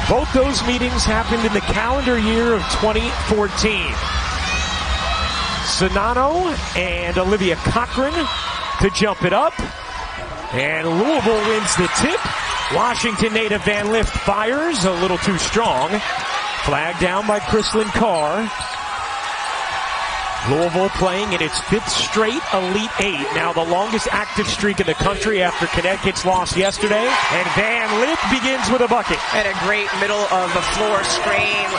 Both those meetings happened in the calendar year of 2014. Sonano and Olivia Cochran to jump it up. And Louisville wins the tip. Washington native Van Lift fires a little too strong. Flag down by Kristlyn Carr. Louisville playing in its 5th straight Elite Eight. Now the longest active streak in the country after Connecticut's loss yesterday. And Van Lift begins with a bucket. And a great middle of the floor screen.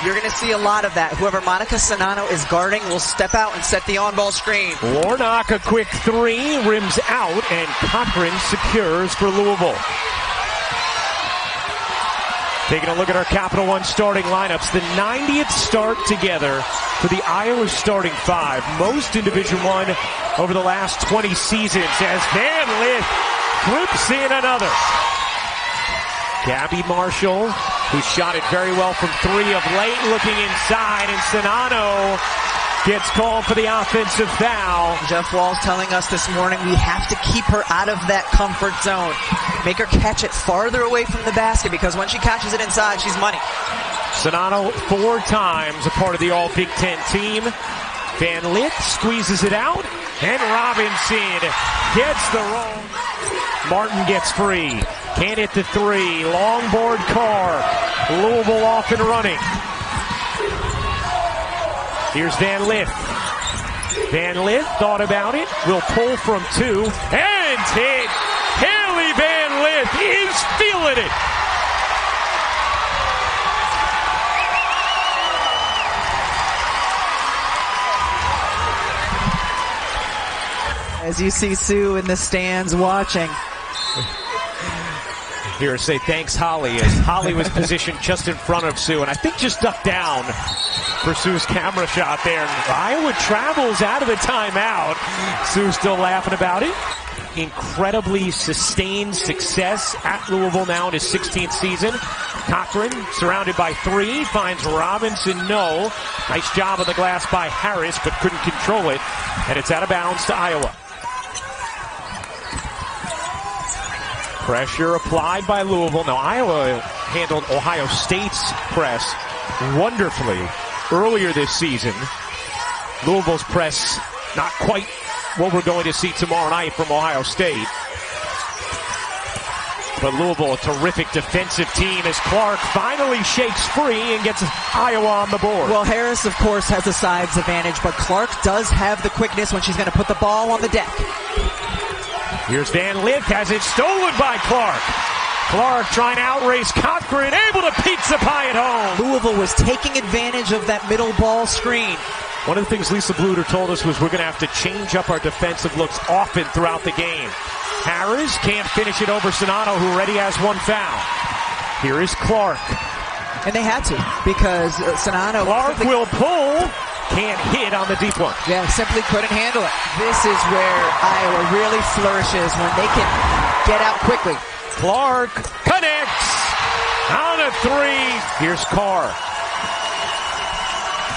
You're going to see a lot of that. Whoever Monica Sonano is guarding will step out and set the on-ball screen. Warnock, a quick three, rims out, and Cochran secures for Louisville. Taking a look at our Capital One starting lineups. The 90th start together for the Iowa starting five. Most in Division I over the last 20 seasons as Van Lift flips in another. Gabby Marshall, who shot it very well from three of late, looking inside, and Sonano gets called for the offensive foul. Jeff Walls telling us this morning we have to keep her out of that comfort zone. Make her catch it farther away from the basket because when she catches it inside, she's money. Sonano 4 times a part of the All-Big Ten team. Van Lift squeezes it out, and Robinson gets the roll. Martin gets free. Can't hit the three. Long board Carr. Louisville off and running. Here's Van Lift. Van Lift thought about it. Will pull from 2. And hit. Haley Van Lift is feeling it. As you see Sue in the stands watching. Here, say thanks, Holly, as Holly was positioned just in front of Sue, and I think just ducked down for Sue's camera shot there. Iowa travels out of the timeout. Sue's still laughing about it. Incredibly sustained success at Louisville now in his 16th season. Cochran, surrounded by 3, finds Robinson, no. Nice job on the glass by Harris, but couldn't control it, and it's out of bounds to Iowa. Pressure applied by Louisville. Now, Iowa handled Ohio State's press wonderfully earlier this season. Louisville's press, not quite what we're going to see tomorrow night from Ohio State. But Louisville, a terrific defensive team as Clark finally shakes free and gets Iowa on the board. Well, Harris, of course, has a size advantage, but Clark does have the quickness when she's going to put the ball on the deck. Here's Van Lift, has it stolen by Clark. Clark trying to outrace Cochran, able to pizza pie it home. Louisville was taking advantage of that middle ball screen. One of the things Lisa Bluter told us was we're going to have to change up our defensive looks often throughout the game. Harris can't finish it over Sonano, who already has 1 foul. Here is Clark. And they had to, because Sonano... Clark will pull. Can't hit on the deep one. Yeah, simply couldn't handle it. This is where Iowa really flourishes, when they can get out quickly. Clark connects on a 3. Here's Carr.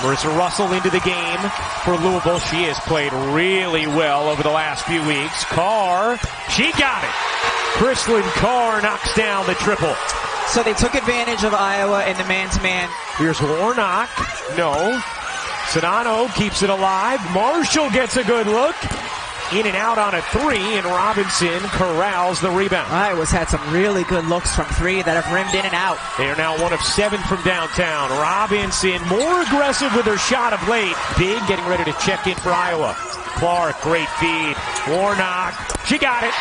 Marissa Russell into the game for Louisville. She has played really well over the last few weeks. Carr, she got it. Kristlyn Carr knocks down the triple. So they took advantage of Iowa in the man-to-man. Here's Warnock. No. Sonano keeps it alive. Marshall gets a good look. In and out on a 3, and Robinson corrals the rebound. Iowa's had some really good looks from 3 that have rimmed in and out. They are now 1 of 7 from downtown. Robinson more aggressive with her shot of late. Big getting ready to check in for Iowa. Clark, great feed. Warnock, she got it.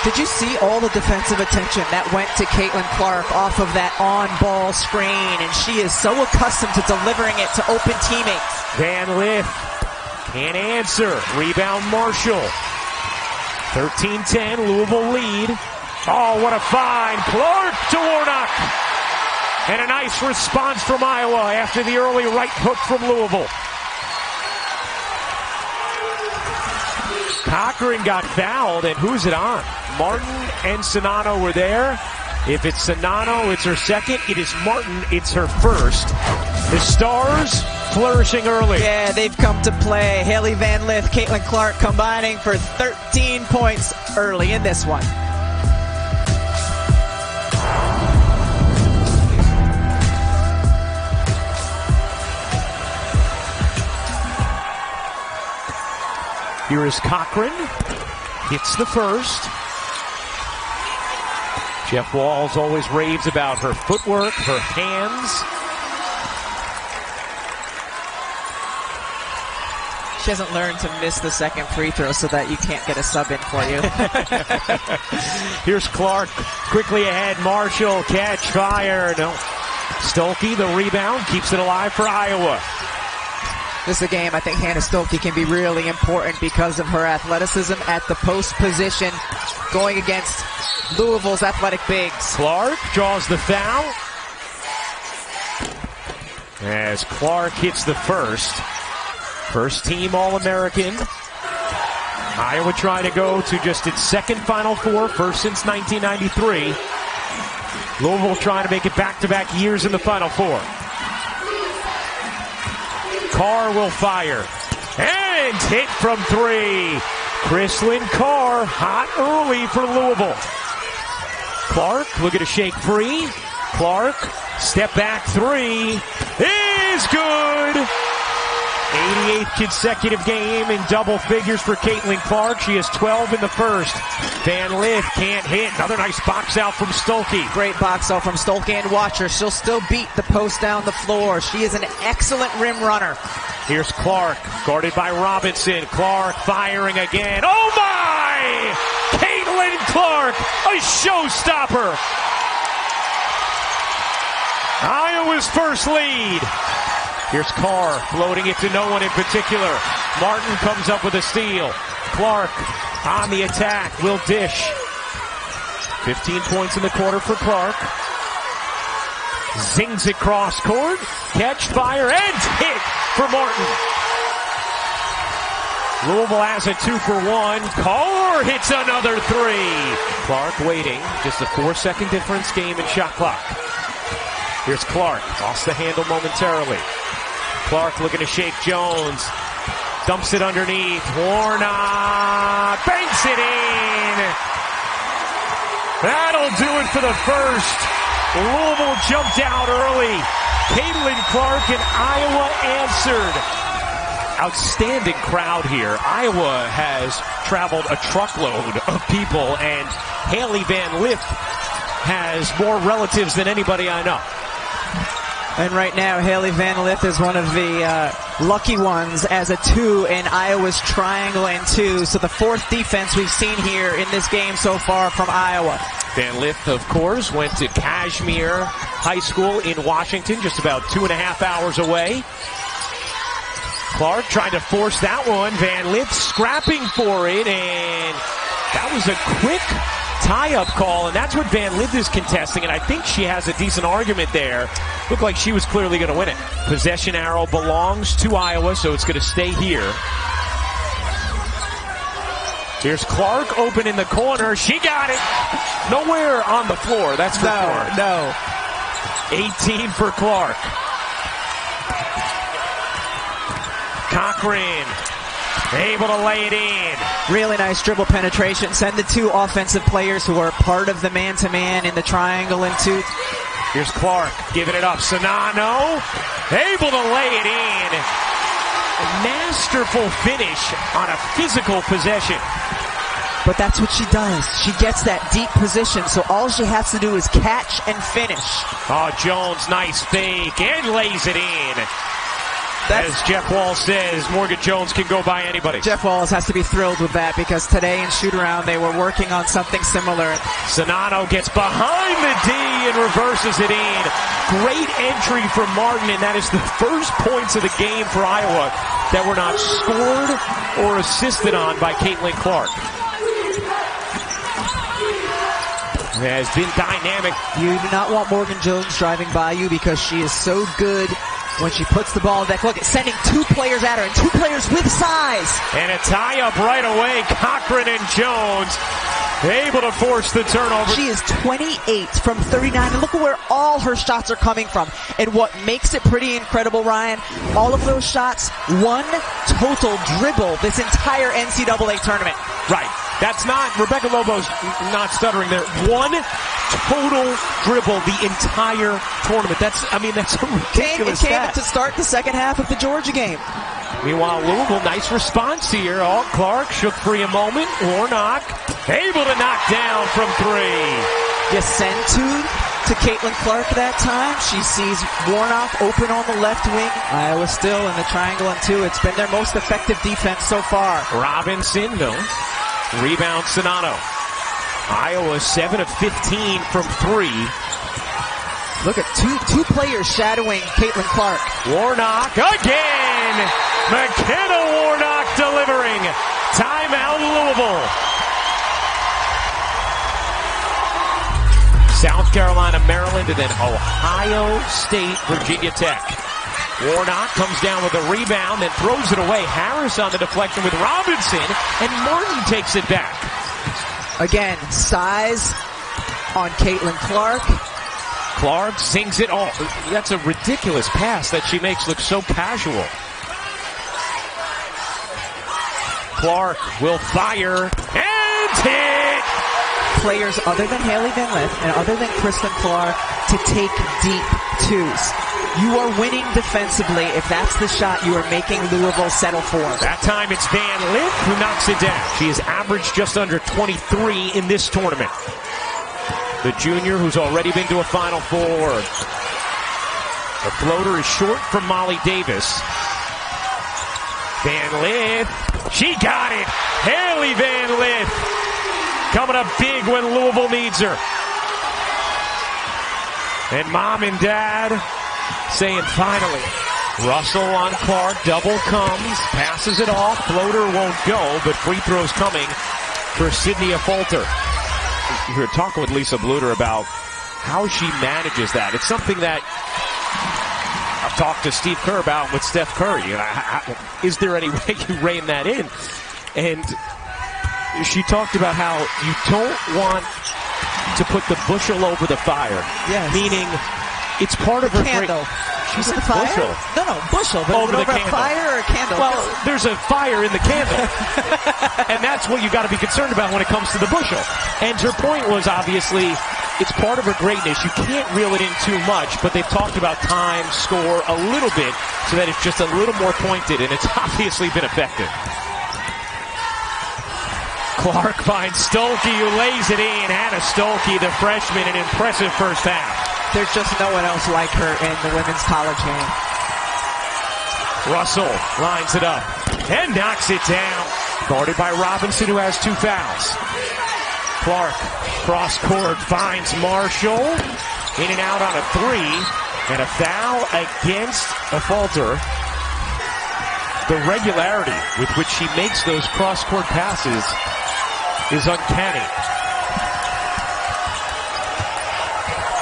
Did you see all the defensive attention that went to Caitlin Clark off of that on-ball screen? And she is so accustomed to delivering it to open teammates. Van Lift can't answer. Rebound Marshall. 13-10, Louisville lead. Oh, what a find. Clark to Warnock. And a nice response from Iowa after the early right hook from Louisville. Cochran got fouled, and who's it on? Martin and Sonano were there. If it's Sonano, it's her second. It is Martin, it's her first. The Stars flourishing early. Yeah, they've come to play. Haley Van Lift, Caitlin Clark combining for 13 points early in this one. Here is Cochran. Hits the first. Jeff Walls always raves about her footwork, her hands. She hasn't learned to miss the second free throw so that you can't get a sub in for you. Here's Clark quickly ahead. Marshall, catch, fire. No. Stolke, the rebound, keeps it alive for Iowa. This is a game I think Hannah Stolke can be really important because of her athleticism at the post position going against Louisville's athletic bigs. Clark draws the foul. As Clark hits the first. First team All-American. Iowa trying to go to just its second Final Four, first since 1993. Louisville trying to make it back-to-back years in the Final Four. Carr will fire. And hit from three. Chrislyn Carr, hot early for Louisville. Clark, look at a shake free. Clark, step back three. Is good. 88th consecutive game in double figures for Caitlin Clark. She has 12 in the first. Van Lith can't hit. Another nice box out from Stolke. Great box out from Stolke, and watch her. She'll still beat the post down the floor. She is an excellent rim runner. Here's Clark, guarded by Robinson. Clark firing again. Oh my! Caitlin Clark, a showstopper. Iowa's first lead. Here's Carr floating it to no one in particular. Martin comes up with a steal. Clark on the attack. Will dish. 15 points in the quarter for Clark. Zings it cross court. Catch, fire, and hit for Martin. Louisville has a 2-for-1. Carr hits another three. Clark waiting. Just a 4-second difference game in shot clock. Here's Clark. Lost the handle momentarily. Clark looking to shake Jones. Dumps it underneath. Warnock banks it in. That'll do it for the first. Louisville jumped out early. Caitlin Clark and Iowa answered. Outstanding crowd here. Iowa has traveled a truckload of people, and Haley Van Lith has more relatives than anybody I know. And right now, Haley Van Lith is one of the lucky ones as a 2 in Iowa's triangle and 2. So the fourth defense we've seen here in this game so far from Iowa. Van Lith, of course, went to Kashmere High School in Washington, just about 2.5 hours away. Clark trying to force that one. Van Lith scrapping for it, and that was a quick tie-up call, and that's what Van Lith is contesting, and I think she has a decent argument there. Looked like she was clearly going to win it. Possession arrow belongs to Iowa, so it's going to stay here. Here's Clark open in the corner. She got it. Nowhere on the floor, that's for sure. No. 18 for Clark. Cochran able to lay it in. Really nice dribble penetration. Send the 2 offensive players who are part of the man-to-man in the triangle and 2. Here's Clark giving it up. Sonano able to lay it in. A masterful finish on a physical possession. But that's what she does. She gets that deep position, so all she has to do is catch and finish. Oh, Jones, nice fake, and lays it in. As Jeff Walls says, Morgan Jones can go by anybody. Jeff Walls has to be thrilled with that because today in shoot-around they were working on something similar. Sonano gets behind the D and reverses it in. Great entry from Martin, and that is the first points of the game for Iowa that were not scored or assisted on by Caitlin Clark. It has been dynamic. You do not want Morgan Jones driving by you because she is so good when she puts the ball in that. Look, it's sending 2 players at her, and 2 players with size. And a tie-up right away. Cochran and Jones able to force the turnover. She is 28 from 39, and look at where all her shots are coming from. And what makes it pretty incredible, Ryan, all of those shots, 1 total dribble this entire NCAA tournament. Right. That's not, Rebecca Lobo's not stuttering there. 1 total dribble the entire tournament. That's a ridiculous It came stat. to start the second half of the Georgia game. Meanwhile, Louisville, nice response here. Oh, Clark shook free a moment. Warnock able to knock down from three. Just send to Caitlin Clark that time. She sees Warnock open on the left wing. Iowa still in the triangle and two. It's been their most effective defense so far. Robinson, though. Rebound, Sonato. Iowa 7 of 15 from three. Look at two players shadowing Caitlin Clark. Warnock again. McKenna Warnock delivering. Timeout, Louisville. South Carolina, Maryland, and then Ohio State, Virginia Tech. Warnock comes down with a rebound, then throws it away. Harris on the deflection with Robinson, and Martin takes it back. Again, size on Caitlin Clark. Clark sings it all. That's a ridiculous pass that she makes look so casual. Clark will fire and hit. Players other than Haley Van Lith and other than Kristen Clark to take deep twos. You are winning defensively if that's the shot you are making Louisville settle for. That time it's Van Lith who knocks it down. She has averaged just under 23 in this tournament. The junior who's already been to a Final Four. The floater is short from Molly Davis. Van Lith, she got it. Haley Van Lith coming up big when Louisville needs her. And mom and dad saying finally. Russell on Clark, double comes, passes it off, floater won't go, but free throws coming for Sydney Affolter. We were talking with Lisa Bluter about how she manages that. It's something that I've talked to Steve Kerr about with Steph Curry. Is there any way you rein that in? And she talked about how you don't want to put the bushel over the fire. Yes. Meaning it's part of her candle. She's a fire? bushel. No, bushel. But Over the a candle. Fire or a candle? Well, there's a fire in the candle. And that's what you got to be concerned about when it comes to the bushel. And her point was obviously it's part of her greatness. You can't reel it in too much, but they've talked about time, score a little bit so that it's just a little more pointed, and it's obviously been effective. Clark finds Stolke, who lays it in. Hannah Stolke, the freshman, an impressive first half. There's just no one else like her in the women's college game. Russell lines it up and knocks it down. Guarded by Robinson, who has 2 fouls. Clark, cross court, finds Marshall. In and out on a 3. And a foul against Affolter. The regularity with which she makes those cross court passes is uncanny.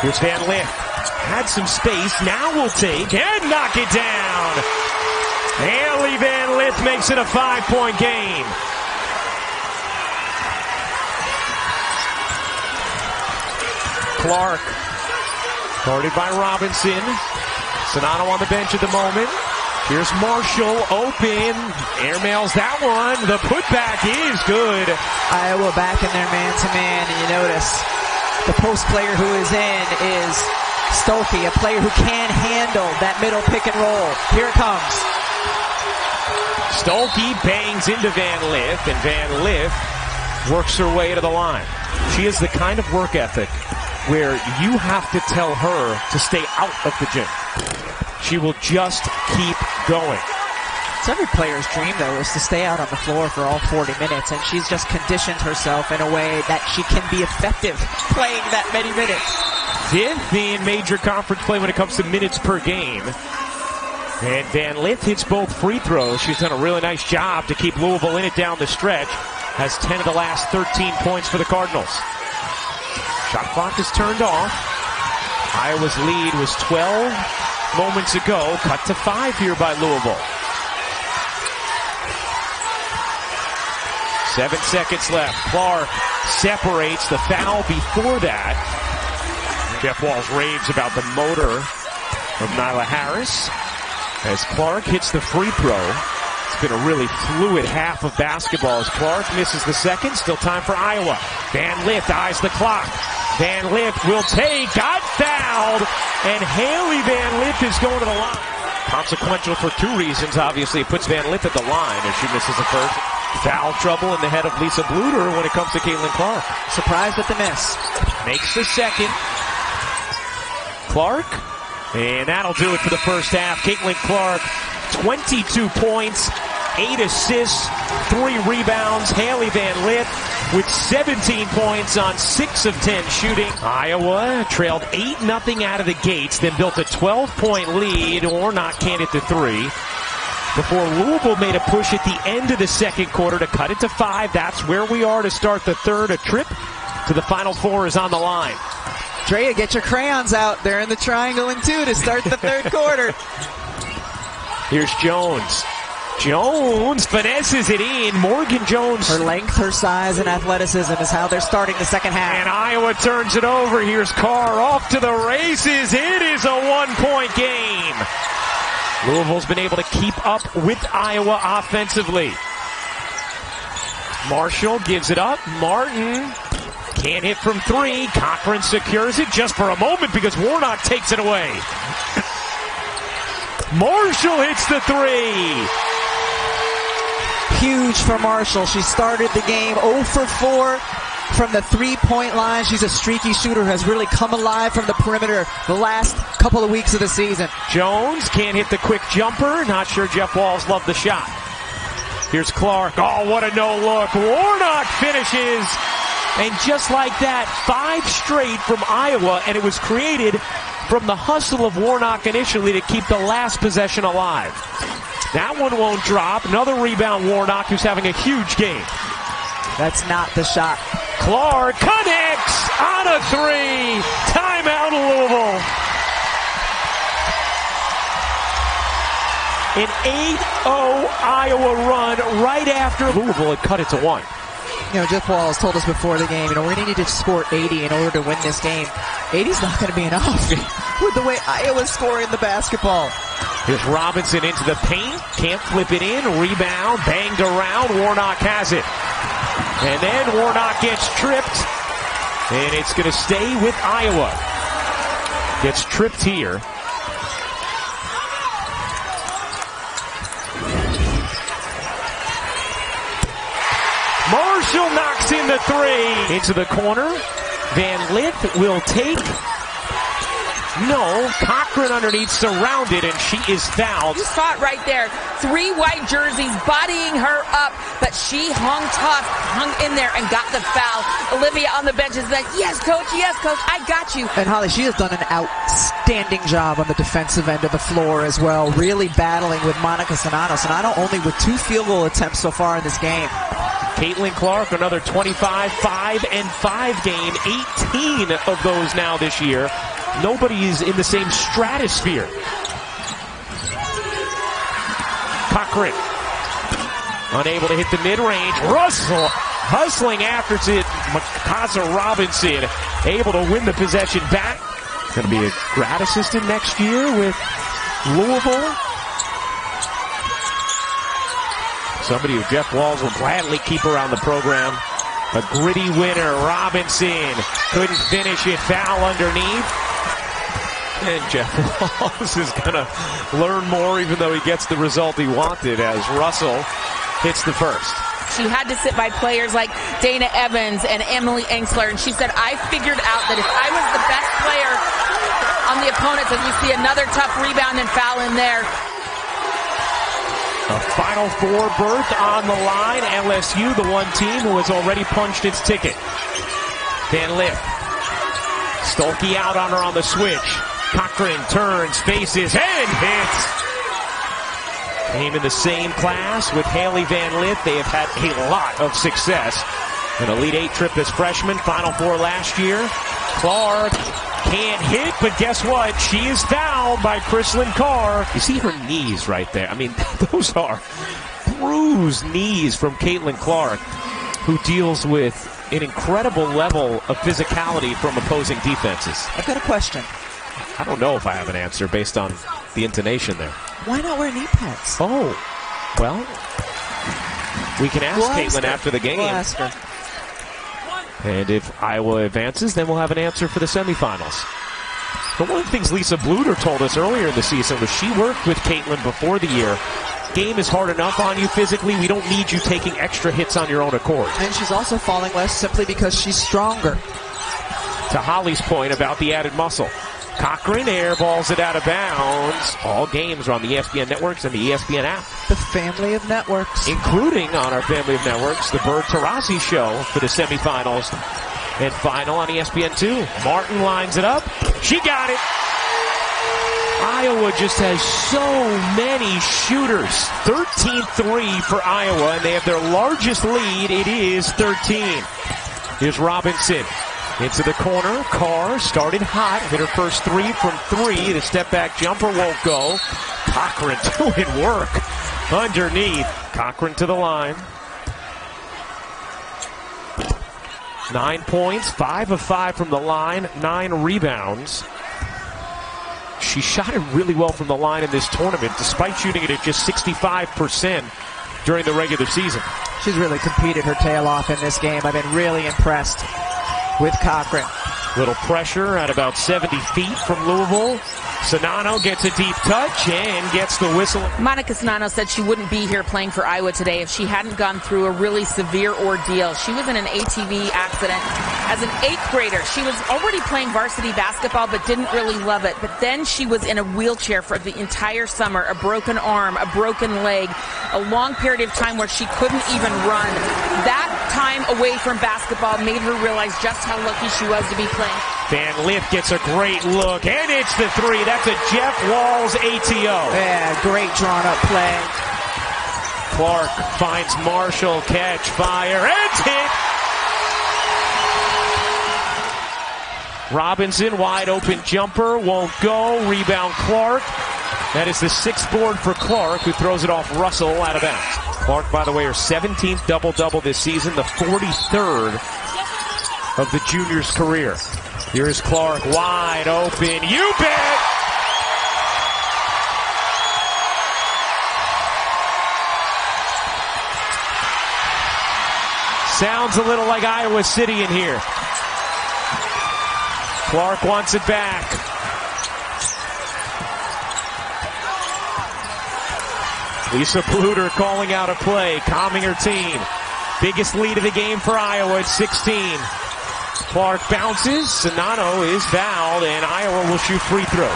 Here's Van Lith. Had some space. Now will take and knock it down. Haley Van Lith makes it a 5-point game. Clark, guarded by Robinson. Sonato on the bench at the moment. Here's Marshall open. Airmails that one. The putback is good. Iowa back in their man-to-man, and you notice the post player who is in is Stolke, a player who can handle that middle pick and roll. Here it comes. Stolke bangs into Van Lith, and Van Lith works her way to the line. She has the kind of work ethic where you have to tell her to stay out of the gym. She will just keep going. It's every player's dream, though, is to stay out on the floor for all 40 minutes, and she's just conditioned herself in a way that she can be effective playing that many minutes. 5th in major conference play when it comes to minutes per game. And Van Lith hits both free throws. She's done a really nice job to keep Louisville in it down the stretch. Has 10 of the last 13 points for the Cardinals. Shot clock is turned off. Iowa's lead was 12 moments ago. Cut to 5 here by Louisville. 7 seconds left. Clark separates. The foul before that. Jeff Walls raves about the motor of Nyla Harris as Clark hits the free throw. It's been a really fluid half of basketball as Clark misses the second. Still time for Iowa. Van Lith eyes the clock. Van Lith will take. Got fouled. And Haley Van Lith is going to the line. Consequential for two reasons. Obviously, it puts Van Lith at the line as she misses the first. Foul trouble in the head of Lisa Bluter when it comes to Caitlin Clark. Surprised at the miss. Makes the second. Clark. And that'll do it for the first half. Caitlin Clark, 22 points, 8 assists, 3 rebounds. Haley Van Lith with 17 points on 6 of 10 shooting. Iowa trailed 8-0 out of the gates, then built a 12-point lead. Warnock can't hit the three. Before Louisville made a push at the end of the second quarter to cut it to 5. That's where we are to start the third. A trip to the Final Four is on the line. Drea, get your crayons out. They're in the triangle in 2 to start the third quarter. Here's Jones. Jones finesses it in. Morgan Jones. Her length, her size, and athleticism is how they're starting the second half. And Iowa turns it over. Here's Carr off to the races. It is a 1-point game. Louisville's been able to keep up with Iowa offensively. Marshall gives it up. Martin can't hit from 3. Cochran secures it just for a moment because Warnock takes it away. Marshall hits the 3. Huge for Marshall. She started the game 0 for 4 from the 3-point line. She's a streaky shooter who has really come alive from the perimeter the last couple of weeks of the season. Jones can't hit the quick jumper. Not sure Jeff Walls loved the shot. Here's Clark. Oh, what a no-look. Warnock finishes. And just like that, 5 straight from Iowa, and it was created from the hustle of Warnock initially to keep the last possession alive. That one won't drop. Another rebound, Warnock, who's having a huge game. That's not the shot. Clark connects on a 3. Timeout, Louisville. An 8-0 Iowa run right after Louisville had cut it to 1. You know, Jeff Walls told us before the game, we're going to need to score 80 in order to win this game. 80's not going to be enough with the way Iowa's scoring the basketball. Here's Robinson into the paint. Can't flip it in. Rebound. Banged around. Warnock has it. And then Warnock gets tripped. And it's going to stay with Iowa. Gets tripped here. Marshall knocks in the 3. Into the corner. Van Lith will take. No, Cochran underneath, surrounded, and she is fouled. You saw it right there. 3 white jerseys bodying her up, but she hung tough, hung in there, and got the foul. Olivia on the bench is like, yes, coach, I got you. And Holly, she has done an outstanding job on the defensive end of the floor as well, really battling with Monica Sonato. Sonato only with 2 field goal attempts so far in this game. Caitlin Clark, another 25, 5 and 5 game, 18 of those now this year. Nobody's in the same stratosphere. Cochran, unable to hit the mid-range. Russell hustling after it. Mikasa Robinson able to win the possession back. Going to be a grad assistant next year with Louisville. Somebody who Jeff Walls will gladly keep around the program. A gritty winner. Robinson couldn't finish it. Foul underneath. And Jeff Walls is going to learn more, even though he gets the result he wanted, as Russell hits the first. She had to sit by players like Dana Evans and Emily Engsler, and she said, I figured out that if I was the best player on the opponents, and we see another tough rebound and foul in there. A Final Four berth on the line. LSU, the one team who has already punched its ticket. Van Lith. Stolke out on her on the switch. Cochran turns, faces, and hits. Came in the same class with Haley Van Lith. They have had a lot of success. An Elite 8 trip as freshman, Final Four last year. Clark can't hit, but guess what? She is fouled by Chrislyn Carr. You see her knees right there. I mean, those are bruised knees from Caitlin Clark, who deals with an incredible level of physicality from opposing defenses. I've got a question. I don't know if I have an answer based on the intonation there. Why not wear knee pads? Oh, well, we can ask Caitlin after the game. We'll ask her. And if Iowa advances, then we'll have an answer for the semifinals. But one of the things Lisa Bluter told us earlier in the season was she worked with Caitlin before the year. Game is hard enough on you physically. We don't need you taking extra hits on your own accord. And she's also falling less simply because she's stronger. To Holly's point about the added muscle. Cochran airballs it out of bounds. All games are on the ESPN networks and the ESPN app. The family of networks. Including on our family of networks, the Bird Taurasi show for the semifinals and final on ESPN2. Martin lines it up. She got it. Iowa just has so many shooters. 13-3 for Iowa, and they have their largest lead. It is 13. Here's Robinson. Into the corner. Carr started hot. Hit her first three from three. The step-back jumper won't go. Cochran doing work underneath. Cochran to the line. 9 points. 5 of 5 from the line. 9 rebounds. She shot it really well from the line in this tournament, despite shooting it at just 65% during the regular season. She's really competed her tail off in this game. I've been really impressed with Cochran. Little pressure at about 70 feet from Louisville. Sonano gets a deep touch and gets the whistle. Monica Sonano said she wouldn't be here playing for Iowa today if she hadn't gone through a really severe ordeal. She was in an ATV accident as an 8th grader. She was already playing varsity basketball but didn't really love it. But then she was in a wheelchair for the entire summer, a broken arm, a broken leg, a long period of time where she couldn't even run. That time away from basketball made her realize just how lucky she was to be playing. Van Lith gets a great look, and it's the three. That's a Jeff Walls ATO. Yeah, great drawn-up play. Clark finds Marshall, catch, fire, and hit. Robinson, wide open jumper, won't go. Rebound Clark. That is the 6th board for Clark, who throws it off Russell out of bounds. Clark, by the way, her 17th double-double this season, the 43rd of the junior's career. Here's Clark, wide open. You bet! Sounds a little like Iowa City in here. Clark wants it back. Lisa Bluter calling out a play, calming her team. Biggest lead of the game for Iowa at 16. Clark bounces, Sonano is fouled, and Iowa will shoot free throws.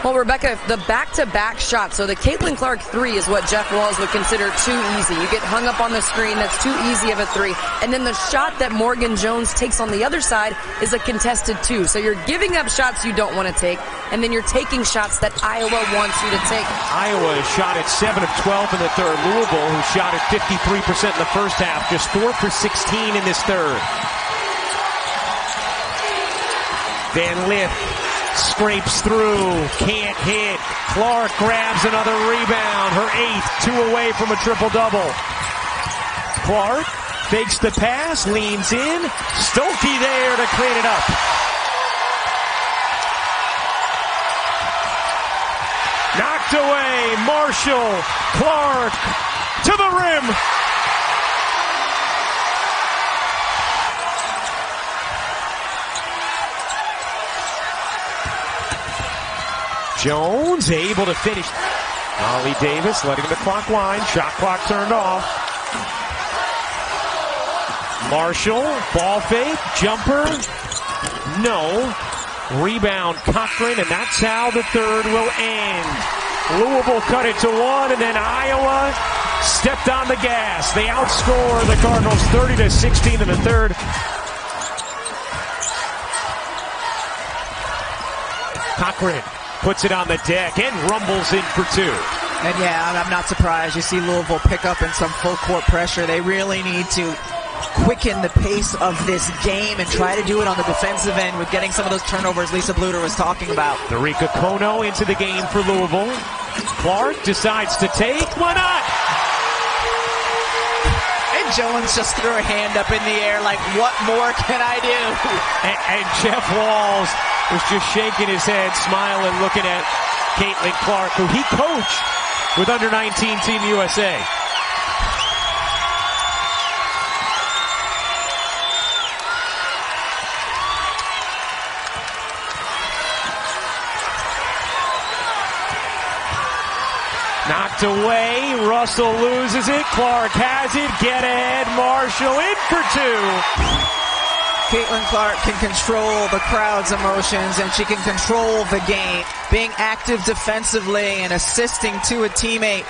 Well, Rebecca, the back-to-back shot. So the Caitlin Clark 3 is what Jeff Walls would consider too easy. You get hung up on the screen. That's too easy of a 3. And then the shot that Morgan Jones takes on the other side is a contested 2. So you're giving up shots you don't want to take, and then you're taking shots that Iowa wants you to take. Iowa has shot at 7 of 12 in the third. Louisville, who shot at 53% in the first half, just 4 for 16 in this third. Van Lith scrapes through, can't hit. Clark grabs another rebound, her 8th, 2 away from a triple-double. Clark fakes the pass, leans in. Stolke there to clean it up. Knocked away, Marshall, Clark to the rim. Jones able to finish. Ollie Davis letting the clock wind. Shot clock turned off. Marshall, ball fake, jumper. No. Rebound Cochran, and that's how the third will end. Louisville cut it to 1, and then Iowa stepped on the gas. They outscore the Cardinals 30-16 in the third. Cochran puts it on the deck and rumbles in for 2. And yeah, I'm not surprised. You see Louisville pick up in some full court pressure. They really need to quicken the pace of this game and try to do it on the defensive end with getting some of those turnovers Lisa Bluter was talking about. Darika Kono into the game for Louisville. Clark decides to take. Why not? And Jones just threw her hand up in the air like, what more can I do? And Jeff Walls was just shaking his head, smiling, looking at Caitlin Clark, who he coached with under-19 Team USA. Knocked away. Russell loses it. Clark has it. Get ahead. Marshall in for two. Caitlin Clark can control the crowd's emotions, and she can control the game, being active defensively and assisting to a teammate.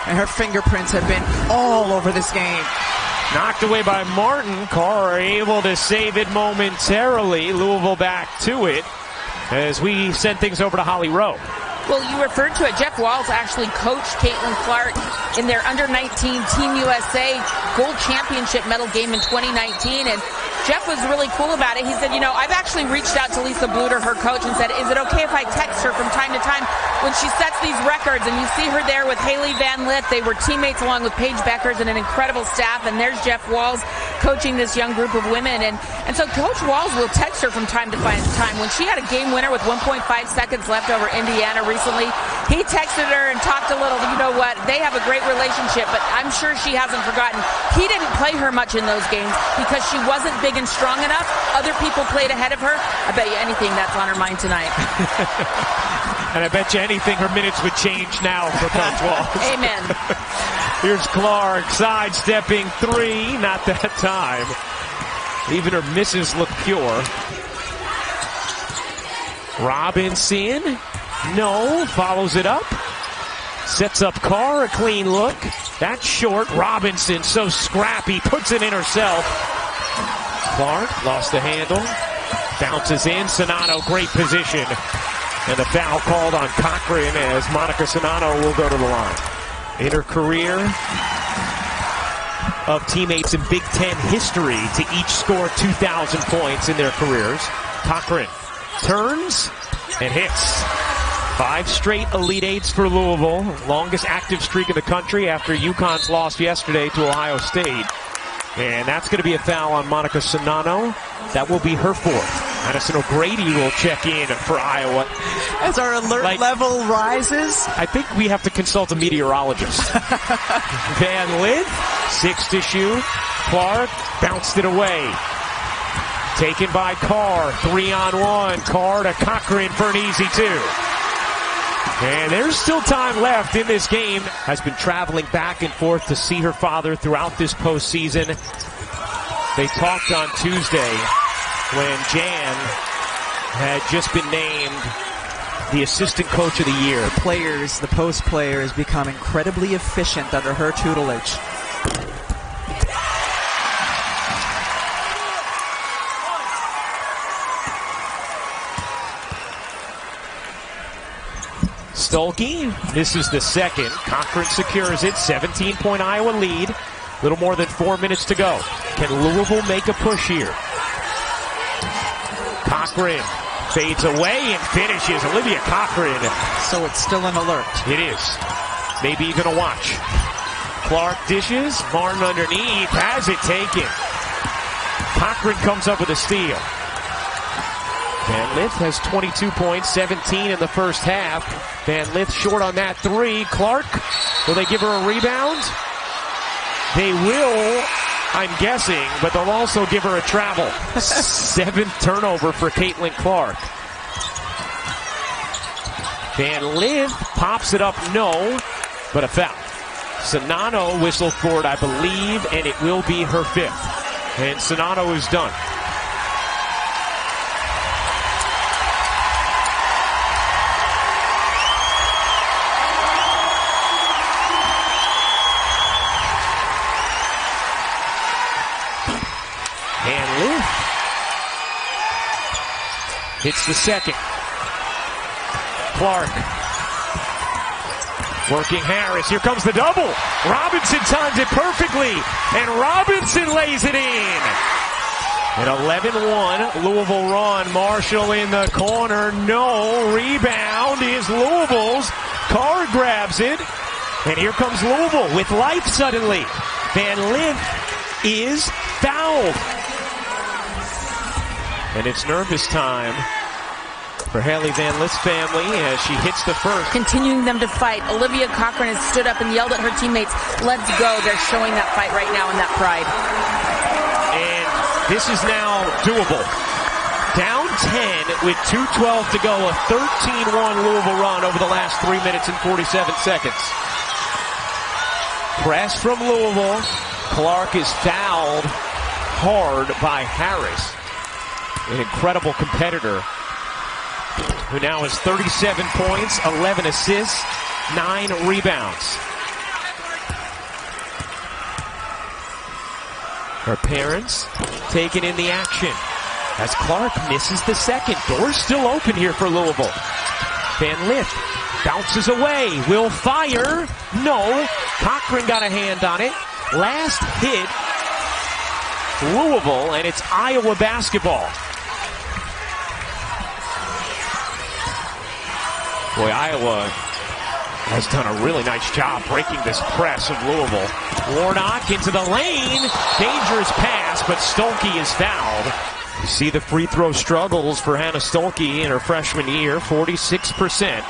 And her fingerprints have been all over this game. Knocked away by Martin. Carr able to save it momentarily. Louisville back to it as we send things over to Holly Rowe. Well, you referred to it. Jeff Walz actually coached Caitlin Clark in their under-19 Team USA Gold Championship medal game in 2019, and Jeff was really cool about it. He said, I've actually reached out to Lisa Bluter, her coach, and said, is it okay if I text her from time to time when she sets these records? And you see her there with Haley Van Lith. They were teammates along with Paige Beckers and an incredible staff, and there's Jeff Walz coaching this young group of women. And so Coach Walz will text her from time to time. When she had a game winner with 1.5 seconds left over Indiana recently, he texted her and talked a little. You know what? They have a great relationship, but I'm sure she hasn't forgotten. He didn't play her much in those games because she wasn't big and strong enough. Other people played ahead of her. I bet you anything that's on her mind tonight. And I bet you anything her minutes would change now for Coach Walz. Amen. Here's Clark sidestepping three. Not that time. Even her misses look pure. Robinson. No. Follows it up. Sets up Carr. A clean look. That's short. Robinson so scrappy. Puts it in herself. Clark lost the handle. Bounces in. Sonano, great position. And the foul called on Cochran as Monica Sonano will go to the line. In her career of teammates in Big Ten history to each score 2,000 points in their careers, Cochran turns and hits. 5 straight Elite Eights for Louisville. Longest active streak in the country after UConn's loss yesterday to Ohio State. And that's going to be a foul on Monica Sonano. That will be her 4th. Madison O'Grady will check in for Iowa. As our alert level rises, I think we have to consult a meteorologist. Van Lith, 6 to shoot. Clark bounced it away. Taken by Carr, 3-on-1. Carr to Cochran for an easy 2. And there's still time left in this game. Has been traveling back and forth to see her father throughout this postseason. They talked on Tuesday when Jan had just been named the assistant coach of the year. The players, the post players become incredibly efficient under her tutelage. Stolke misses the second. Cochran secures it. 17-point Iowa lead. Little more than 4 minutes to go. Can Louisville make a push here? Cochran fades away and finishes. Olivia Cochran. So it's still an alert. It is. Maybe even a watch. Clark dishes. Martin underneath. Has it taken. Cochran comes up with a steal. Van Lith has 22 points, 17 in the first half. Van Lith short on that 3. Clark, will they give her a rebound? They will, I'm guessing, but they'll also give her a travel. 7th turnover for Caitlin Clark. Van Lith pops it up, no, but a foul. Sonano whistled for it, I believe, and it will be her 5th. And Sonano is done. Hits the second. Clark working Harris. Here comes the double. Robinson times it perfectly. And Robinson lays it in. An 11-1 Louisville run. Marshall in the corner. No. Rebound is Louisville's. Carr grabs it. And here comes Louisville with life suddenly. Van Lith is fouled. And it's nervous time for Haley Van Lith's family as she hits the first. Continuing them to fight. Olivia Cochran has stood up and yelled at her teammates, let's go. They're showing that fight right now and that pride. And this is now doable. Down 10 with 2:12 to go. A 13-1 Louisville run over the last 3 minutes and 47 seconds. Press from Louisville. Clark is fouled hard by Harris, an incredible competitor who now has 37 points, 11 assists, 9 rebounds. Her parents taking in the action as Clark misses the second. Door's still open here for Louisville. Van Lith bounces away, will fire. No, Cochran got a hand on it. Last hit, Louisville, and it's Iowa basketball. Boy, Iowa has done a really nice job breaking this press of Louisville. Warnock into the lane. Dangerous pass, but Stolke is fouled. You see the free throw struggles for Hannah Stolke in her freshman year, 46%.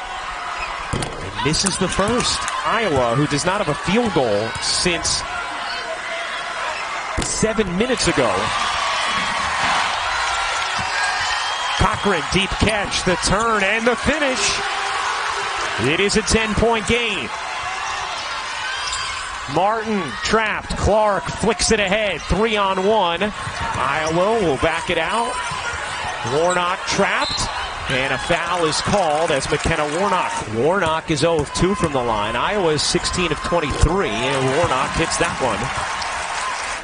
And misses the first. Iowa, who does not have a field goal since 7 minutes ago. Cochran, deep catch, the turn, and the finish. It is a 10-point game. Martin trapped. Clark flicks it ahead. 3-on-1. Iowa will back it out. Warnock trapped. And a foul is called as McKenna Warnock. Warnock is 0 of 2 from the line. Iowa is 16 of 23. And Warnock hits that one.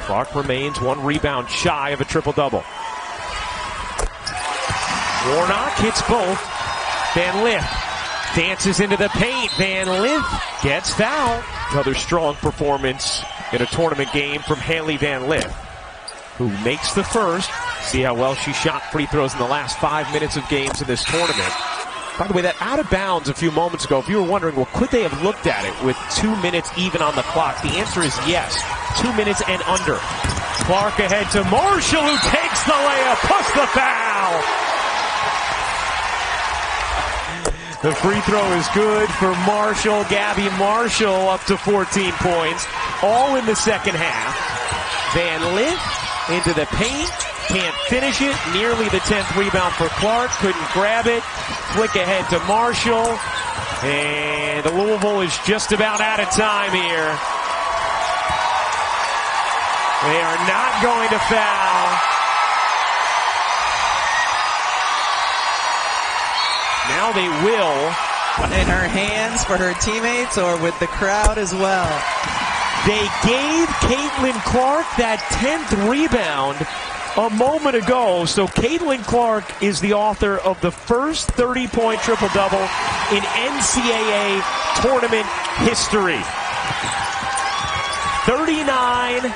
Clark remains 1 rebound shy of a triple-double. Warnock hits both. Van Lith dances into the paint. Van Lith gets fouled. Another strong performance in a tournament game from Haley Van Lith, who makes the first. See how well she shot free throws in the last 5 minutes of games in this tournament. By the way, that out of bounds a few moments ago, if you were wondering, well, could they have looked at it with 2 minutes even on the clock? The answer is yes. 2 minutes and under. Clark ahead to Marshall, who takes the layup, plus the foul. The free throw is good for Marshall. Gabby Marshall up to 14 points, all in the second half. Van Lith into the paint, can't finish it. Nearly the 10th rebound for Clark, couldn't grab it. Flick ahead to Marshall, and Louisville is just about out of time here. They are not going to foul. Now they will. In her hands for her teammates or with the crowd as well. They gave Caitlin Clark that 10th rebound a moment ago. So Caitlin Clark is the author of the first 30-point triple-double in NCAA tournament history. 39,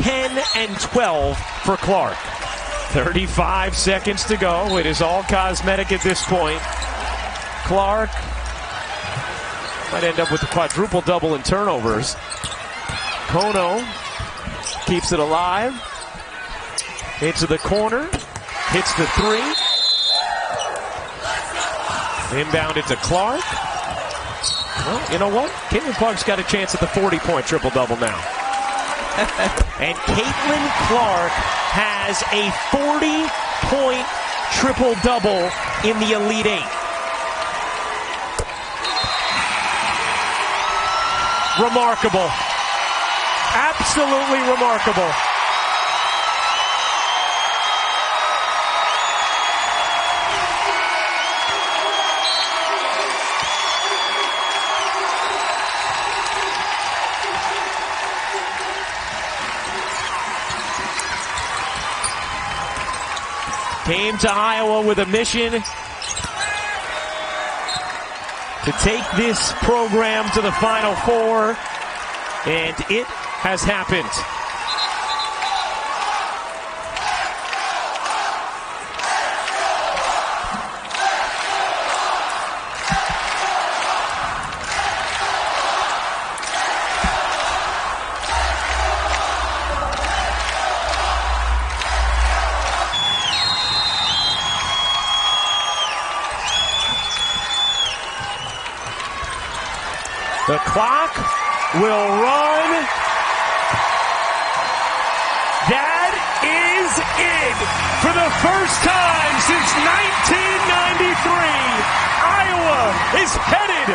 10, and 12 for Clark. 35 seconds to go. It is all cosmetic at this point. Clark might end up with a quadruple double in turnovers. Kono keeps it alive. Into the corner. Hits the three. Inbounded to Clark. Well, you know what? Caitlin Clark's got a chance at the 40-point triple-double now. And Caitlin Clark has a 40-point triple-double in the Elite Eight. Remarkable. Absolutely remarkable. Came to Iowa with a mission to take this program to the Final Four, and it has happened. The clock will run. That is in for the first time since 1993. Iowa is headed